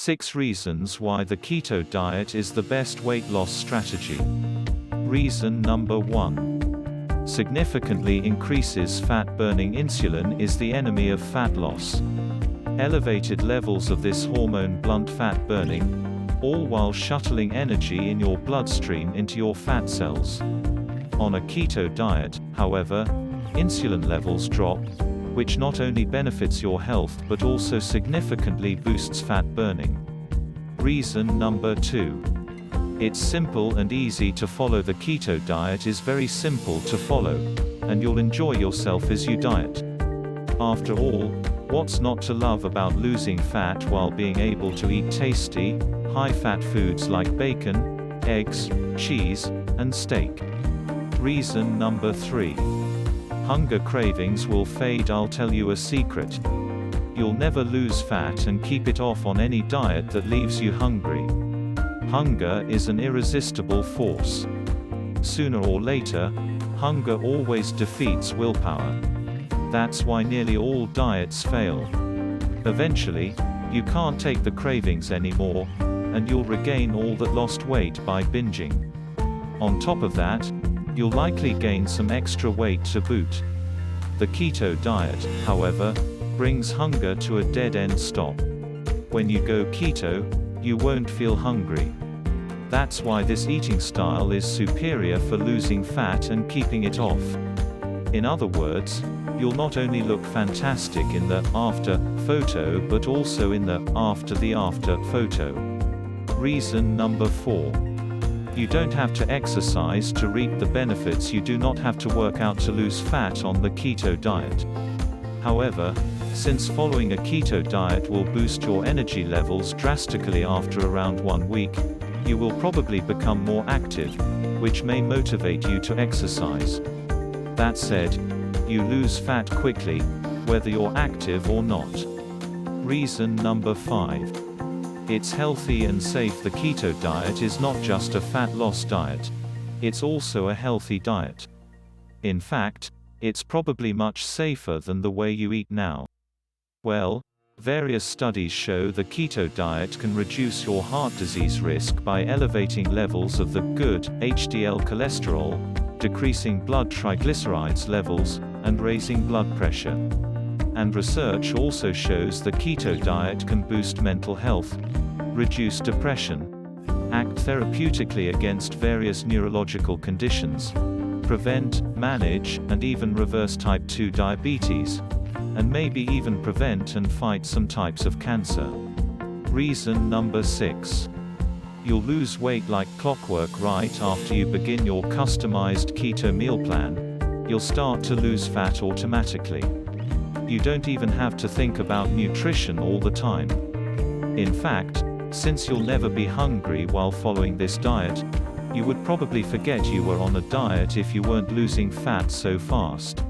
6 reasons why the keto diet is the best weight loss strategy. Reason number 1. Significantly increases fat-burning. Insulin is the enemy of fat loss. Elevated levels of this hormone blunt fat burning, all while shuttling energy in your bloodstream into your fat cells. On a keto diet, however, insulin levels drop, which not only benefits your health but also significantly boosts fat burning. Reason number 2. It's simple and easy to follow. The keto diet is very simple to follow, and you'll enjoy yourself as you diet. After all, what's not to love about losing fat while being able to eat tasty, high-fat foods like bacon, eggs, cheese, and steak? Reason number 3. Hunger cravings will fade. I'll tell you a secret. You'll never lose fat and keep it off on any diet that leaves you hungry. Hunger is an irresistible force. Sooner or later, hunger always defeats willpower. That's why nearly all diets fail. Eventually, you can't take the cravings anymore, and you'll regain all that lost weight by binging. On top of that, you'll likely gain some extra weight to boot. The keto diet, however, brings hunger to a dead-end stop. When you go keto, you won't feel hungry. That's why this eating style is superior for losing fat and keeping it off. In other words, you'll not only look fantastic in the after photo but also in the after photo. Reason number 4. You don't have to exercise to reap the benefits. You do not have to work out to lose fat on the keto diet. However, since following a keto diet will boost your energy levels drastically after around 1 week, you will probably become more active, which may motivate you to exercise. That said, you lose fat quickly, whether you're active or not. Reason number 5. It's healthy and safe. The keto diet is not just a fat loss diet. It's also a healthy diet. In fact, it's probably much safer than the way you eat now. Well, various studies show the keto diet can reduce your heart disease risk by elevating levels of the good HDL cholesterol, decreasing blood triglycerides levels, and raising blood pressure. And research also shows the keto diet can boost mental health, reduce depression, act therapeutically against various neurological conditions, prevent, manage, and even reverse type 2 diabetes, and maybe even prevent and fight some types of cancer. Reason number 6. You'll lose weight like clockwork. Right after you begin your customized keto meal plan, you'll start to lose fat automatically. You don't even have to think about nutrition all the time. In fact, since you'll never be hungry while following this diet, you would probably forget you were on a diet if you weren't losing fat so fast.